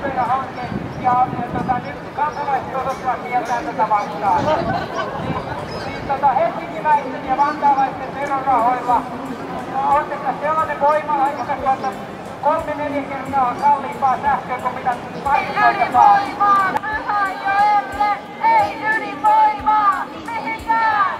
tietoja hanke ja nyt kansalaiset osoittavat mieltään tätä vastaan. Helsinkiläisten ja vantaalaisten verorahoilla ostetaan sellainen voimala, joka tuottaa 3-4 kertaa kalliimpaa sähköä kuin mitä markkinoilta saa. Ydinvoimaan! Pyhäjoelle! Ei ydinvoimaa! Mihinkään!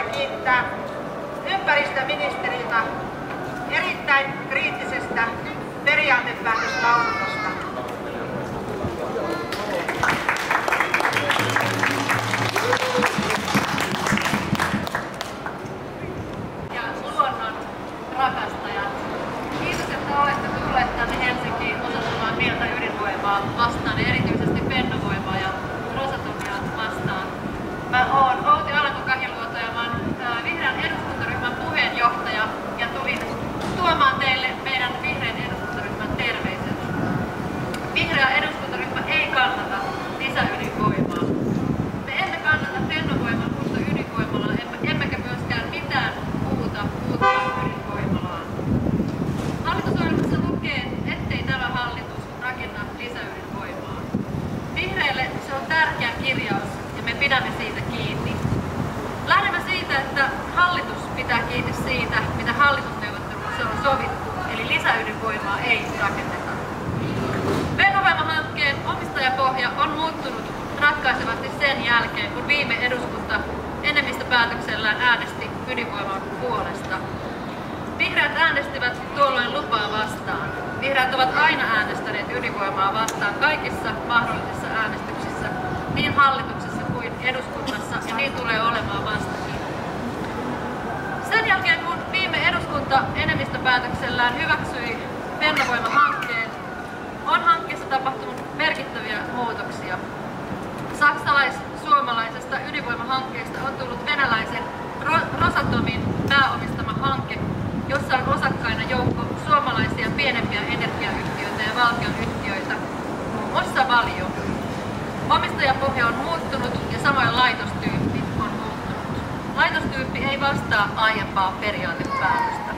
syytä kiittää ympäristöministeriltä erittäin kriittisestä periaatepäätöslausunnosta. Ja luonnon rakastajat, kiitos, että olette tulleet tänne Helsinkiin osoittamaan mieltä ydinvoimaa vastaan, ja erityisesti Fennovoimaa ja Rosatomia vastaan. Mä oon Outi Alanko-Kahiluoto ja mä oon vihreän eduskuntaryhmän puheenjohtaja ja tulin tuomaan teille meidän vihreän eduskuntaryhmän terveiset. Vihreä eduskuntaryhmä ei kannata lisäydinvoimaa. Me emme kannata Fennovoiman uutta ydinvoimalaa, emmekä myöskään mitään uutta ydinvoimalaa. Hallitusohjelmassa lukee, ettei tämä hallitus rakenna lisäydinvoimaa. Vihreille se on tärkeä kirjaus ja me pidämme siitä kiinni. Lähdemme siitä, että hallitus pitää kiinni siitä, mitä hallitusneuvottelussa on sovittu, eli lisäydinvoimaa ei rakenneta. Fennovoima-hankkeen omistajapohja on muuttunut ratkaisevasti sen jälkeen, kun viime eduskunta enemmistöpäätöksellään äänesti ydinvoiman puolesta. Vihreät äänestivät tuolloin lupaa vastaan. Vihreät ovat aina äänestäneet ydinvoimaa vastaan kaikissa mahdollisissa äänestyksissä, niin hallituksessa kuin eduskunnassa, ja niin tulee olemaan vastakin. Sen jälkeen, kun viime eduskunta enemmistöpäätöksellään hyväksyi Fennovoima-hankkeen, on hankkeessa tapahtunut merkittäviä muutoksia. Saksalais-suomalaisesta ydinvoimahankkeesta on tullut venäläisen Rosatomin pääomistama hanke, jossa on osakkaina joukko suomalaisia pienempiä energiayhtiöitä ja valtionyhtiöitä, muun muassa Valio. Omistajapohja on muuttunut ja samoin laitostyyppi on muuttunut. Laitostyyppi ei vastaa aiempaa periaatepäätöstä.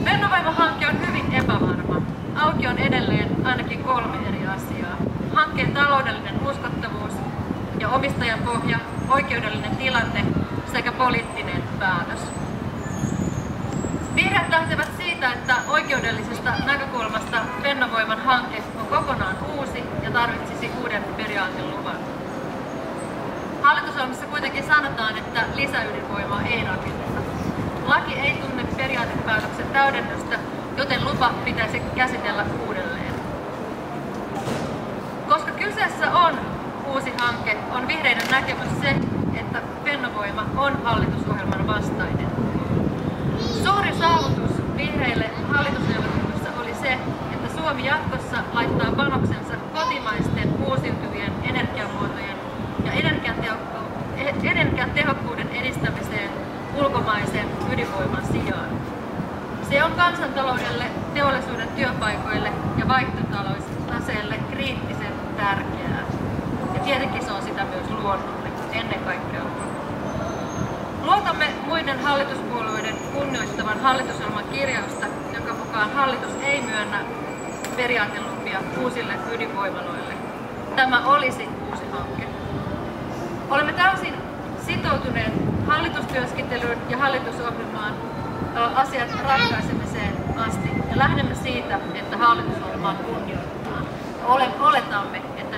Fennovoima-hanke on hyvin epävarma. Auki on edelleen ainakin 3 eri asiaa. Hankkeen taloudellinen uskottavuus ja omistajapohja, oikeudellinen tilanne sekä poliittinen päätös. Vihreät lähtevät siitä, että oikeudellisesta näkökulmasta Fennovoiman hanke on kokonaan uusi ja tarvitsisi uuden periaateluvan. Hallitusohjelmassa kuitenkin sanotaan, että lisäydinvoimaa ei rakenneta. Laki ei tunne periaatepäätöksen täydennystä, joten lupa pitäisi käsitellä uudelleen. Koska kyseessä on uusi hanke, on vihreiden näkemys se, että Fennovoima on hallitusohjelman vastainen. Suuri saavutus vihreille hallitusneuvotteluissa oli se, että Suomi jatkossa laittaa panoksensa kotimaisten uusiutuvien energiamuotojen ja energiatehokkuuden edistämiseen ulkomaisen ydinvoiman sijaan. Se on kansantaloudelle, teollisuuden työpaikoille ja vaihtotaseelle kriittisen tärkeää. Ja tietenkin se on sitä myös luonnolle, ennen kaikkea luonnolle. Luotamme muiden hallituspuolueiden kunnioittavan hallitusohjelman kirjausta, jonka mukaan hallitus ei myönnä periaatelupia uusille ydinvoimaloille. Tämä olisi uusi hanke. Olemme täysin sitoutuneet hallitustyöskentelyyn ja hallitusohjelmaan asiat ratkaisemiseen asti ja lähdemme siitä, että hallitusohjelmaa kunnioitetaan. Oletamme, että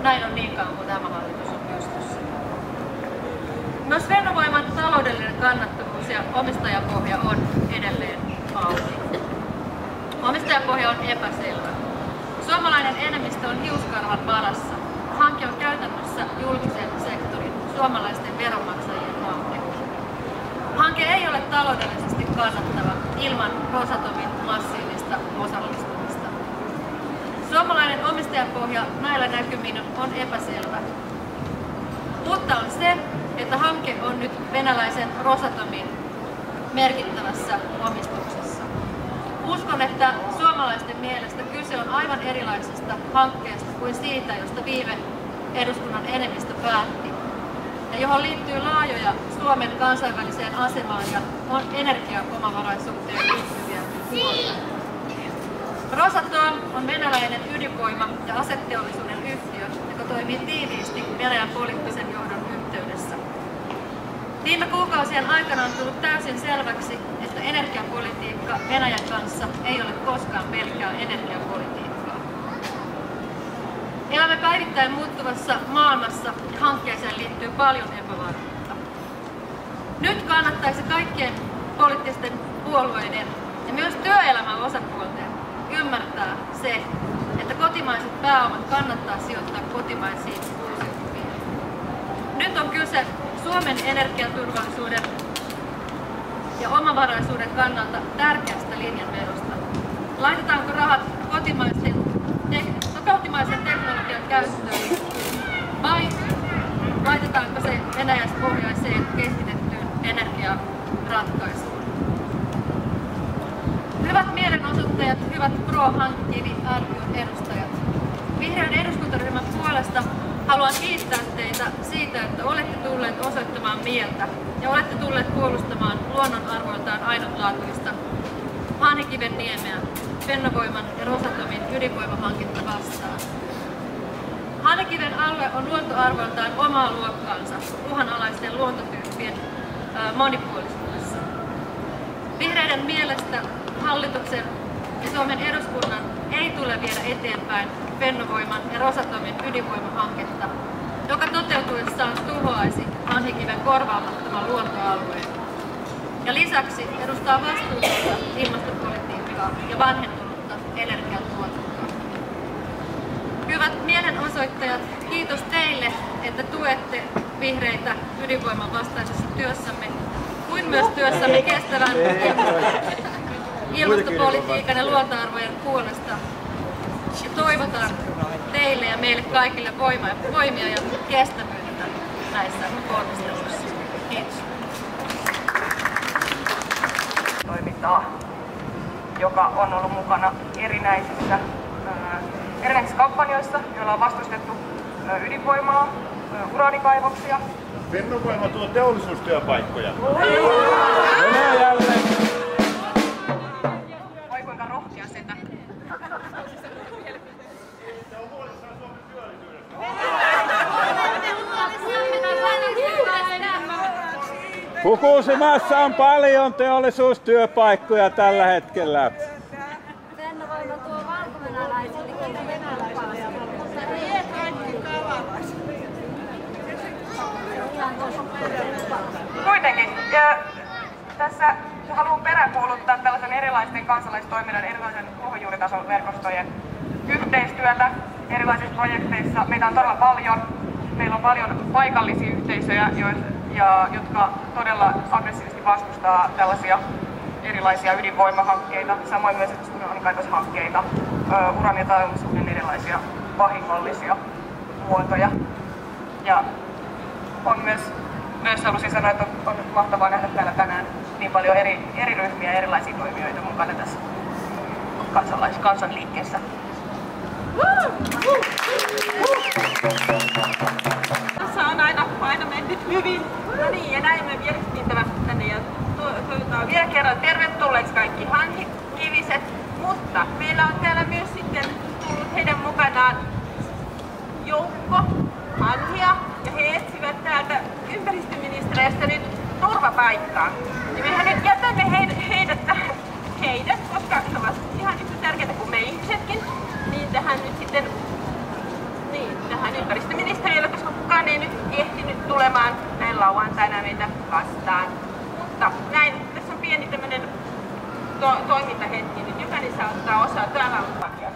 näin on niin kauan kuin tämä hallitus on pystyssä. Myös Fennovoiman taloudellinen kannattavuus ja omistajapohja on edelleen auki. Omistajapohja on epäselvä. Suomalainen enemmistö on hiuskarvan varassa. Hanke on käytännössä julkisen sektorin, suomalaisten veronmaksajien hanke. Hanke ei ole taloudellisesti kannattava ilman Rosatomin massiivista osallistumista. Suomalainen omistajapohja näillä näkymin on epäselvä. Mutta on se, että hanke on nyt venäläisen Rosatomin merkittävässä omistuksessa. Uskon, että suomalaisten mielestä kyse on aivan erilaisesta hankkeesta kuin siitä, josta viime eduskunnan enemmistö päätti, ja johon liittyy laajoja Suomen kansainväliseen asemaan ja energiaomavaraisuuteen liittyviä huolia. Rosatom on venäläinen ydinvoima- ja aseteollisuuden yhtiö, joka toimii tiiviisti Venäjän poliittisen johdon yhteydessä. Viime kuukausien aikana on tullut täysin selväksi, että energiapolitiikka Venäjän kanssa ei ole koskaan pelkkää energiapolitiikkaa. Elämme päivittäin muuttuvassa maailmassa ja hankkeeseen liittyy paljon epävarmuutta. kannattaisi kaikkien poliittisten puolueiden ja myös työelämän osapuolten ymmärtää se, että kotimaiset pääomat kannattaa sijoittaa kotimaisiin uusiutuviin. Nyt on kyse Suomen energiaturvallisuuden ja omavaraisuuden kannalta tärkeästä linjanvedosta. Laitetaanko rahat kotimaisen teknologian käyttöön vai laitetaanko se venäläispohjaiseen keskitettyyn energiaratkaisuun? Hyvät mielenosoittajat, hyvät Pro-Hanhikivi ry:n edustajat. Vihreän eduskuntaryhmän puolesta haluan kiittää teitä siitä, että olette tulleet osoittamaan mieltä ja olette tulleet puolustamaan luonnonarvoiltaan ainutlaatuista Hanhikiven niemeä Fennovoiman ja Rosatomin ydinvoimahanketta vastaan. Hanhikiven alue on luontoarvoiltaan omaa luokkaansa uhanalaisten luontotyyppien monipuolisuudessa. Vihreiden mielestä hallituksen ja Suomen eduskunnan ei tule viedä eteenpäin Fennovoiman ja Rosatomin ydinvoimahanketta, joka toteutuessaan tuhoaisi Hanhikiven korvaamattoman luontoalueen. Ja lisäksi edustaa vastuullista ilmastopolitiikkaa ja vanhentunutta energiantuotantoa. Hyvät mielenosoittajat, kiitos teille, että tuette vihreitä ydinvoiman vastaisessa työssämme, kuin myös työssämme kestävän ilmastopolitiikan ja luontoarvojen puolesta. Ja toivotan teille ja meille kaikille voimia ja kestävyyttä näissä ponnisteluissa. Kiitos. Toimintaa, joka on ollut mukana erinäisissä kampanjoissa, joilla on vastustettu ydinvoimaa, uraanikaivoksia. Fennovoima tuo teollisuustyöpaikkoja. Venäjälle! Oi kuinka rohkea setä. Se on huolissaan Suomen työllisyydestä. Fukushimassa on paljon teollisuustyöpaikkoja tällä hetkellä. Fennovoima tuo valkovenäläisillekin venäläisiä, mutta ei kaikki Kuitenkin, tässä haluan peräänkuuluttaa tällaisen erilaisten kansalaistoiminnan, erilaisen ruohonjuuritason verkostojen yhteistyötä erilaisissa projekteissa. Meitä on todella paljon. Meillä on paljon paikallisia yhteisöjä, jotka todella aggressiivisesti vastustaa tällaisia erilaisia ydinvoimahankkeita, samoin myös uraanikaivoshankkeita, uraaniteollisuuden erilaisia vahingollisia muotoja. Ja on myös haluaisin sanoa, että on mahtavaa nähdä täällä tänään niin paljon eri ryhmiä ja erilaisia toimijoita mukana tässä kansanliikkeessä. Tässä on aina mennyt hyvin. No niin, ja näin me vierestiin tämä tänne ja toivotaan vielä kerran tervetulleeksi kaikki hanhikiviset. Mutta meillä on täällä myös sitten tullut heidän mukanaan joukko hanhia ja he etsivät täältä ympäristöministeriöstä nyt turvapaikkaa. Ja mehän nyt jätämme heidät, koska he ovat ihan yhtä tärkeitä kuin me ihmisetkin, niin tähän nyt sitten tähän ympäristöministeriölle, koska kukaan ei nyt ehtinyt tulemaan näin lauantaina meitä vastaan. Mutta näin, tässä on pieni tämmöinen toimintahetki, nyt jokainen saa ottaa osaa. Täällä on takia.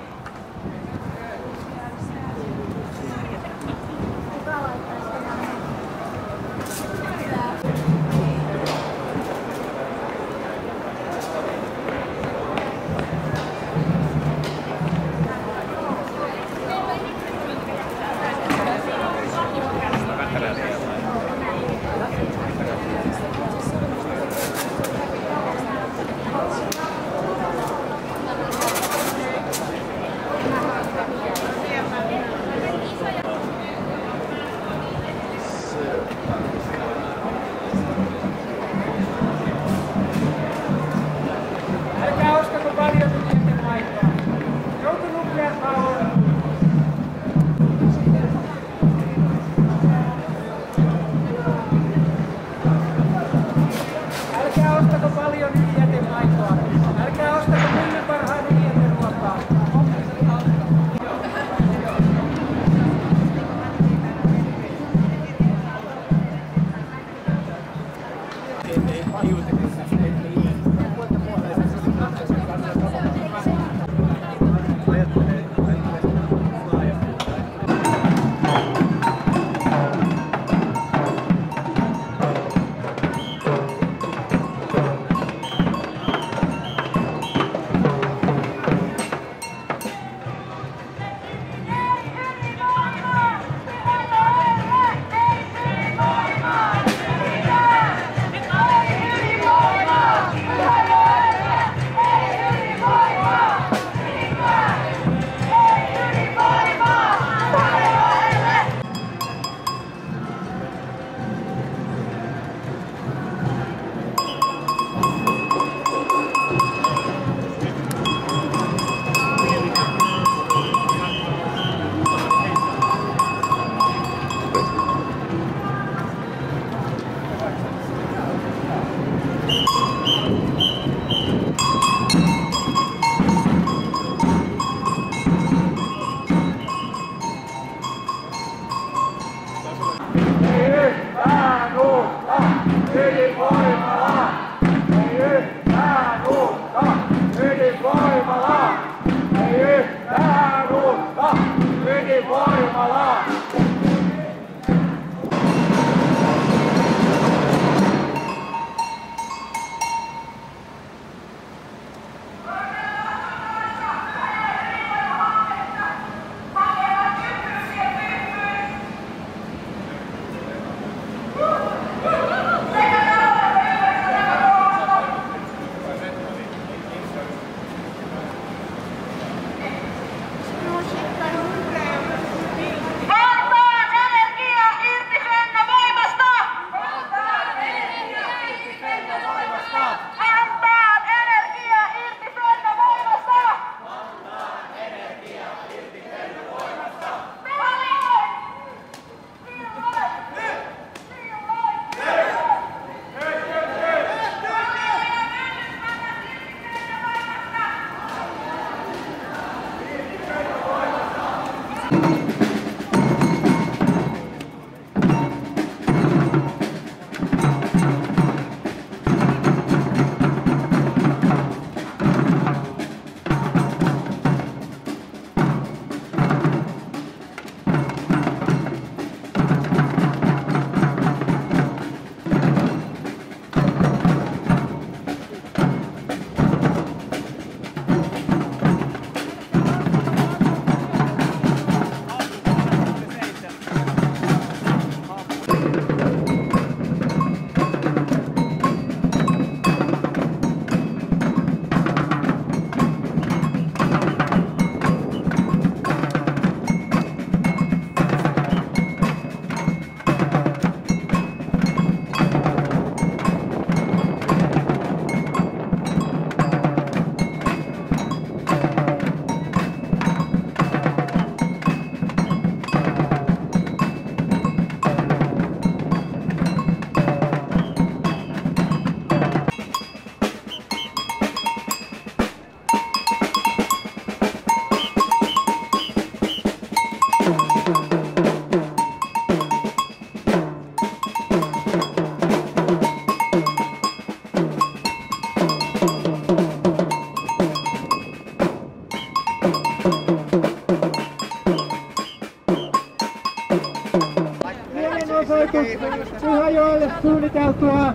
Pyhäjoelle suunniteltua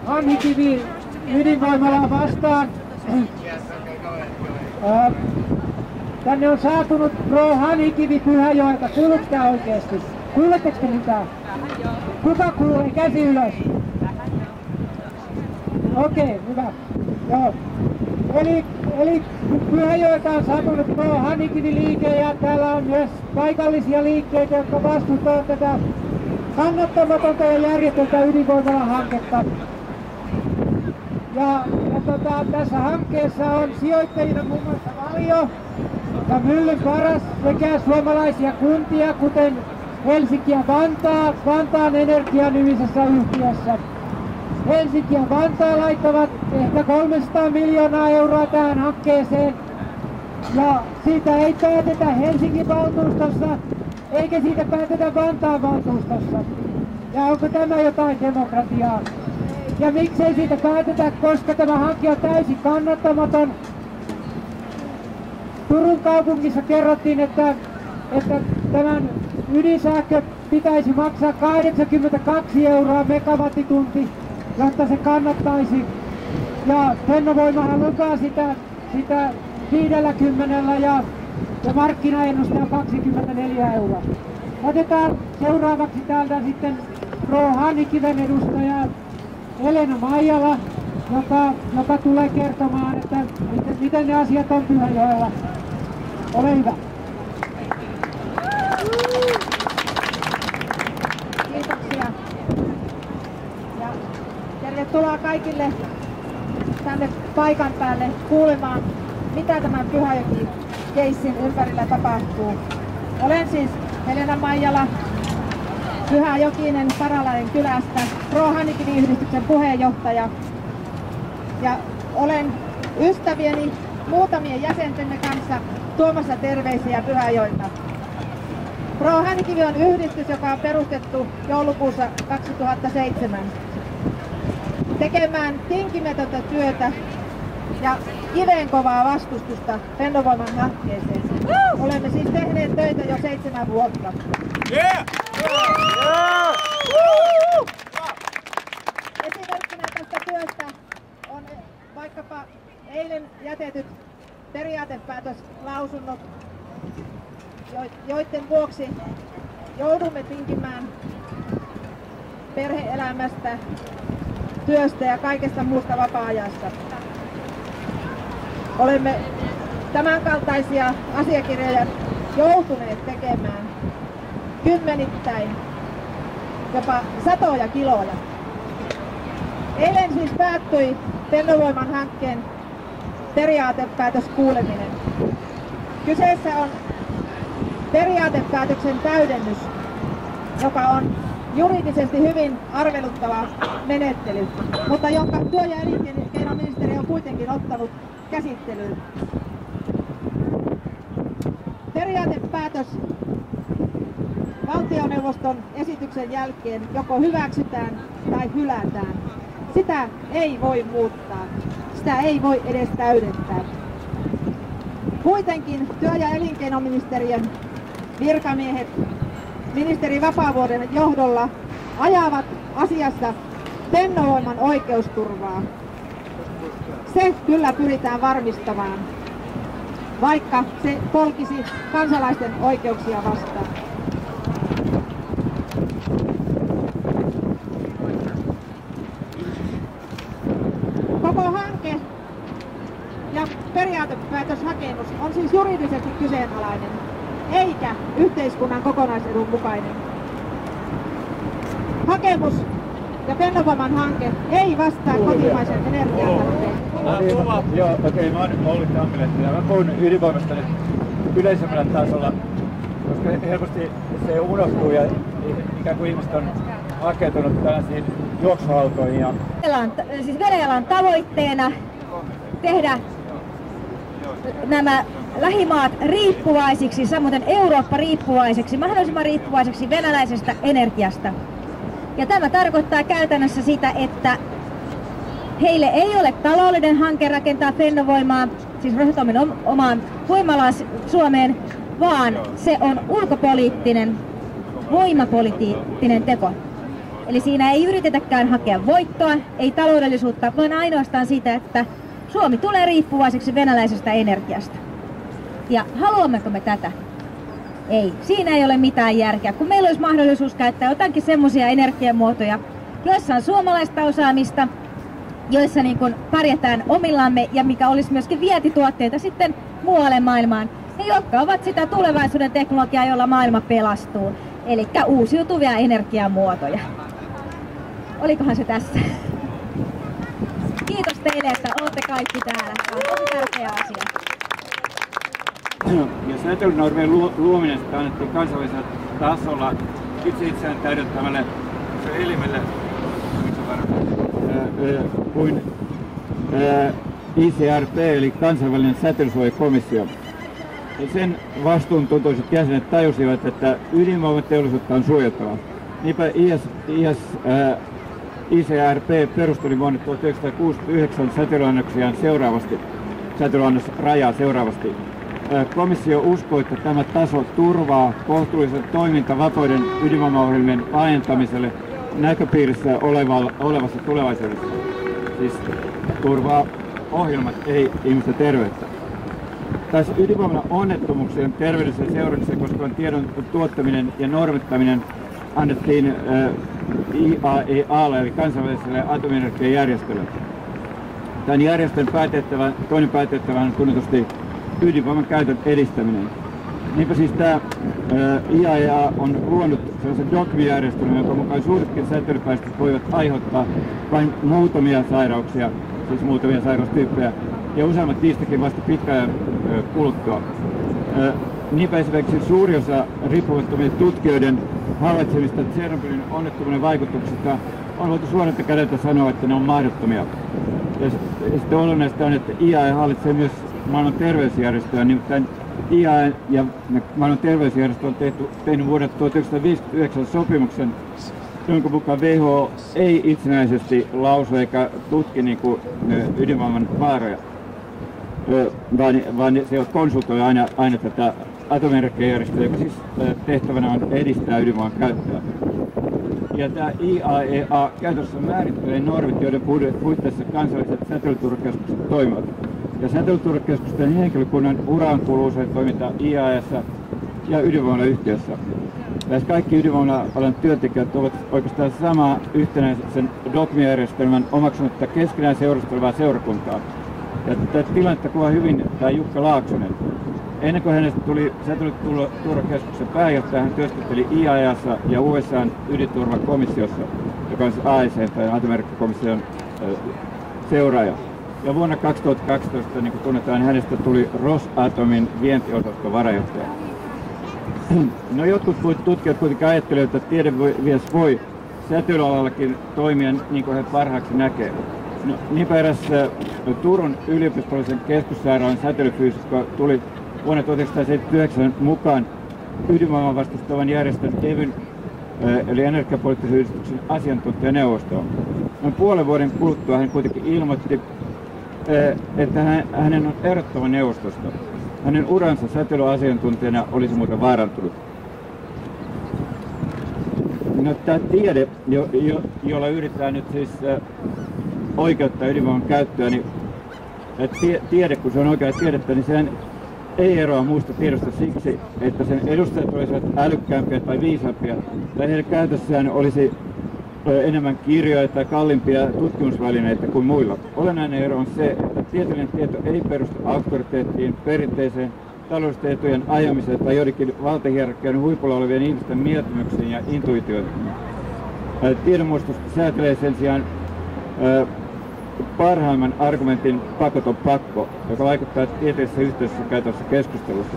Hanhikivi ydinvoimalaa vastaan. Tänne on saapunut Pro Hanhikivi Pyhäjoelta. Kuulutteko oikeesti? Kuuletteko mitään? Kuka kuulee? Käsi ylös. Okei, hyvä. Joo. Eli Pyhäjoelta on saapunut Pro Hanhikivi-liike ja täällä on myös paikallisia liikkeitä, jotka vastustavat tätä kannattamatonta ja järjetöntä ydinvoimala-hanketta. Ja tässä hankkeessa on sijoittajina muun muassa Valio ja Myllyn Paras sekä suomalaisia kuntia, kuten Helsinki ja Vantaa, Vantaan Energia-nimisessä yhtiössä. Helsinki ja Vantaa laittavat ehkä 300 miljoonaa euroa tähän hankkeeseen. Ja siitä ei päätetä Helsingin valtuustossa, eikä siitä päätetä Vantaan valtuustossa. Ja onko tämä jotain demokratiaa? Ja miksei siitä päätetä, koska tämä hanke on täysin kannattamaton. Turun kaupungissa kerrottiin, että tämän ydinsähkö pitäisi maksaa 82 € megawattitunti, jotta se kannattaisi. Ja Fennovoimahan lupaa sitä 50 ja markkinaennuste on 24 €. Otetaan seuraavaksi täältä sitten Hanhikiven edustaja Elena Maijala, joka tulee kertomaan, että miten ne asiat on Pyhäjoella. Ole hyvä. Kiitoksia. Ja tervetuloa kaikille tänne paikan päälle kuulemaan, mitä tämän Pyhäjoki-keissin ympärillä tapahtuu. Olen siis Elena Maijala, Pyhäjokinen Paralainen kylästä, Hanhikivi-yhdistyksen puheenjohtaja. Ja olen ystävieni muutamien jäsentemme kanssa tuomassa terveisiä Pyhäjoelta. Hanhikivi on yhdistys, joka on perustettu joulukuussa 2007 tekemään tinkimätöntä työtä ja kiveenkovaa vastustusta Fennovoiman hankkeeseen. Olemme siis tehneet töitä jo 7 vuotta. Esimerkkinä tästä työstä on vaikkapa eilen jätetyt periaatepäätöslausunnot, joiden vuoksi joudumme tinkimään perhe-elämästä, työstä ja kaikesta muusta vapaa-ajasta. Olemme tämänkaltaisia asiakirjoja joutuneet tekemään kymmenittäin, jopa satoja kiloja. Eilen siis päättyi Fennovoiman hankkeen periaatepäätöskuuleminen. Kyseessä on periaatepäätöksen täydennys, joka on juridisesti hyvin arveluttava menettely, mutta jonka työ- ja elinkeinoministeriö on kuitenkin ottanut käsittelyyn. Periaatepäätös valtioneuvoston esityksen jälkeen joko hyväksytään tai hylätään. Sitä ei voi muuttaa. Sitä ei voi edes täydentää. Kuitenkin työ- ja elinkeinoministeriön virkamiehet ministeri Vapaavuoren johdolla ajavat asiassa Fennovoiman oikeusturvaa. Se kyllä pyritään varmistamaan, vaikka se polkisi kansalaisten oikeuksia vastaan. Koko hanke ja periaatepäätöshakemus on siis juridisesti kyseenalainen, eikä yhteiskunnan kokonaisedun mukainen. Hakemus ja Fennovoiman hanke ei vastaa kotimaisen energiatarpeen. Joo, okei, mä oon Olli Tammilehti ja mä puhun ydinvoimasta nyt yleisemmällä tasolla, koska helposti se unohtuu ja ikään kuin ihmiset on hakeutunut tällaisiin juoksuautoihin. Siis Venäjällä on tavoitteena tehdä nämä lähimaat riippuvaisiksi, samoin Eurooppa riippuvaiseksi, mahdollisimman riippuvaiseksi venäläisestä energiasta. Ja tämä tarkoittaa käytännössä sitä, että heille ei ole taloudellinen hanke rakentaa Fennovoimaa, siis Rosatomin omaan voimalaan Suomeen, vaan se on ulkopoliittinen, voimapoliittinen teko. Eli siinä ei yritetäkään hakea voittoa, ei taloudellisuutta, vaan ainoastaan sitä, että Suomi tulee riippuvaiseksi venäläisestä energiasta. Ja haluammeko me tätä? Ei. Siinä ei ole mitään järkeä, kun meillä olisi mahdollisuus käyttää jotakin semmoisia energiamuotoja, joissa on suomalaista osaamista, joissa niin kuin pärjätään omillamme ja mikä olisi myöskin vientituotteita sitten muualle maailmaan, ja jotka ovat sitä tulevaisuuden teknologiaa, jolla maailma pelastuu, eli uusiutuvia energiamuotoja. Olikohan se tässä? Kiitos teille, että olette kaikki täällä. Tämä on tosi tärkeä asia. Ja säätelynormien luominen annettiin kansallisella tasolla itseään täydentävälle elimelle kuin ICRP eli kansainvälinen säteilysuojakomissio. Ja sen vastuuntuntoiset jäsenet tajusivat, että ydinvoimateollisuutta on suojeltava. Niinpä ICRP perusteli vuonna 1969 säteilyannoksia säteilyannosrajaa seuraavasti. Komissio uskoo, että tämä taso turvaa kohtuullisen toimintavapauden ydinvoimaohjelmien laajentamiselle näköpiirissä olevassa tulevaisuudessa. Siis turvaa ohjelmat, ei ihmisten terveyttä. Tässä ydinvoimalan onnettomuuksien terveydellisen seuraamisen koskevan tiedon tuottaminen ja normittaminen annettiin IAEAlle eli kansainväliselle atomienergiajärjestölle. Tämän järjestön toinen päätehtävä on tunnetusti ydinvoiman käytön edistäminen. Niinpä siis tämä IAEA on luonut sellaisen dogmijärjestelmän, jonka mukaan suuretkin säteilypäästöt voivat aiheuttaa vain muutamia sairauksia, siis muutamia sairaustyyppejä, ja useimmat niistäkin vasta pitkään kuluttua. Niinpä esimerkiksi suuri osa riippumattomien tutkijoiden havaitsemista Tsernobylin onnettomuuden vaikutuksista on voitu suorilta kädeltä sanoa, että ne on mahdottomia. Ja sitten olennaista on, että IAEA hallitsee myös maailman terveysjärjestöä, nimittäin IAEA ja maailman terveysjärjestö on tehnyt vuodelta 1959 sopimuksen, jonka mukaan WHO ei itsenäisesti lausu eikä tutki niin kuin ydinvoiman vaaroja, vaan se konsultoi aina tätä atomienergiajärjestöä, joka siis tehtävänä on edistää ydinvoiman käyttöä. Ja tämä IAEA käytössä määrittelee normit, joiden puitteissa kansalliset säteilyturvakeskukset toimivat. Ja säteilyturvakeskusten henkilökunnan uraan kuuluu usein toimintaa IAEA:ssa ja ydinvoimalayhtiössä. Lähes kaikki ydinvoimala-alan työntekijät ovat oikeastaan samaa yhtenäisen dogmijärjestelmän omaksunutta keskenään seurustelevaa seurakuntaa. Ja tätä tilannetta kuvaa hyvin tämä Jukka Laaksonen. Ennen kuin hänestä tuli säteilyturvakeskuksen pääjohtaja, hän työskenteli IAEA:ssa ja USA:n ydinturvakomissiossa, joka on AEC tai atomenergiakomission seuraaja. Ja vuonna 2012, niin kuin tunnetaan, hänestä tuli Rosatomin vientiosaston varajohtaja. No jotkut tutkijat kuitenkin ajattelevat, että tiedemies voi säteilyalallakin toimia niin kuin he parhaaksi näkee. No, niinpä eräs Turun yliopistollisen keskussairaalan säteilyfyysikko tuli vuonna 1979 mukaan ydinvoiman vastustavan järjestön EVYn eli energiapoliittisen yhdistyksen asiantuntijaneuvostoon. Noin puolen vuoden kuluttua hän kuitenkin ilmoitti, että hänen on erottava neuvostosta. Hänen uransa säteilyasiantuntijana olisi muuten vaarantunut. No, tämä tiede, jolla yritetään nyt siis oikeuttaa ydinvoiman käyttöä, niin tiede, kun se on oikeaa tiedettä, niin sehän ei eroa muusta tiedosta siksi, että sen edustajat olisivat älykkäämpiä tai viisaampia, tai heidän käytössään olisi enemmän kirjoja tai kalliimpia tutkimusvälineitä kuin muilla. Olennainen ero on se, että tieteellinen tieto ei perustu auktoriteettiin, perinteiseen taloudellisten etujen ajamiseen tai joidenkin valtahierarkian huipulla olevien ihmisten mieltymyksiin ja intuitioihin. Tiedonmuodostus säätelee sen sijaan parhaimman argumentin pakoton pakko, joka vaikuttaa tieteellisessä yhteisössä käytössä keskustelussa.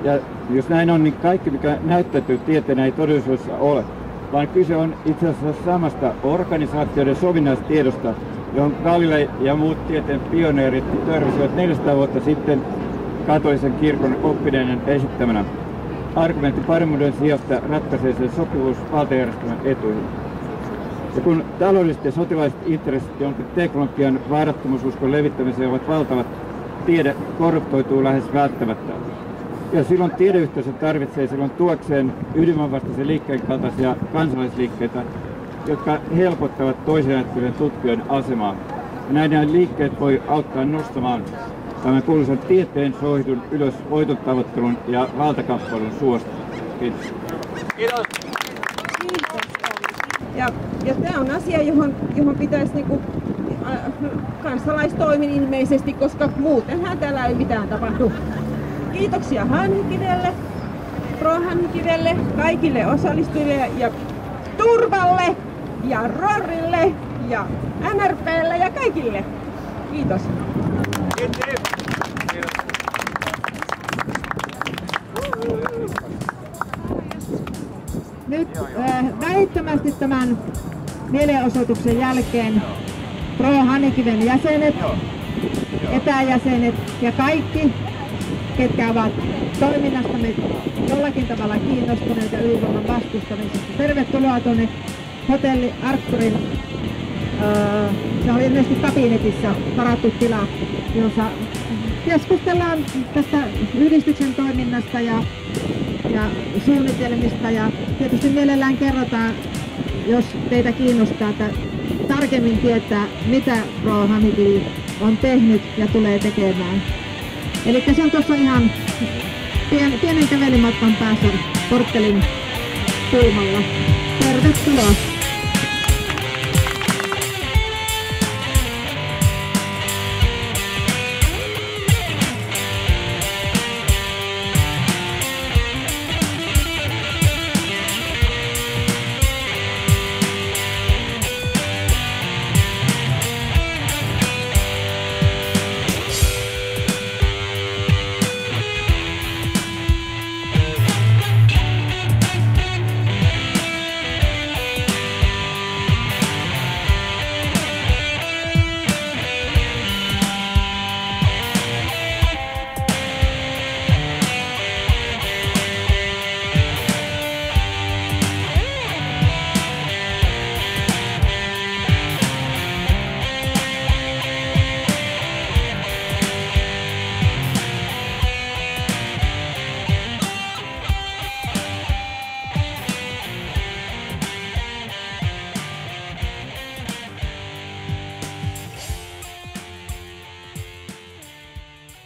Ja jos näin on, niin kaikki mikä näyttäytyy tieteenä ei todellisuudessa ole, vaan kyse on itse asiassa samasta organisaatioiden sovinnastiedosta, johon Galilei ja muut tieteen pioneerit törmäsivät 400 vuotta sitten katolisen kirkon oppineiden esittämänä. Argumentti paremmuuden sijasta ratkaisee sen sopivuus valtajärjestelmän etuihin. Ja kun taloudelliset ja sotilaiset intressit jonkin teknologian vaarattomuususkon levittämiseen ovat valtavat, tiede korruptoituu lähes välttämättä. Ja silloin tiedeyhteisö tarvitsee silloin tuekseen ydinvoimavastaisen liikkeen kaltaisia kansalaisliikkeitä, jotka helpottavat toisen ajattelijan tutkijoiden asemaa. Ja näiden liikkeet voi auttaa nostamaan tämän kuuluisan tieteen soihdun ylös voitontavoittelun ja valtakamppailun suosta. Kiitos. Kiitos. Ja tämä on asia, johon pitäisi niinku, kansalaistoimin ilmeisesti, koska muutenhan täällä ei mitään tapahdu. Kiitoksia Hanhikivelle, Pro-Hanhikivelle, kaikille osallistujille ja Turvalle ja Rorille ja NRPlle ja kaikille. Kiitos. Nyt välittömästi tämän mielenosoituksen jälkeen Pro-Hanhikiven jäsenet, etäjäsenet ja kaikki ketkä ovat toiminnastamme jollakin tavalla kiinnostuneita ydinvoiman vastustamisesta. Tervetuloa tuonne Hotelli Artturin, se on ilmeisesti kabinetissa varattu tila, jossa keskustellaan tästä yhdistyksen toiminnasta ja suunnitelmista, ja tietysti mielellään kerrotaan, jos teitä kiinnostaa, että tarkemmin tietää, mitä Pro Hanhikliit on tehnyt ja tulee tekemään. Eli se on tuossa ihan pienen kävelymatkan päässä korttelin kulmalla. Tervetuloa!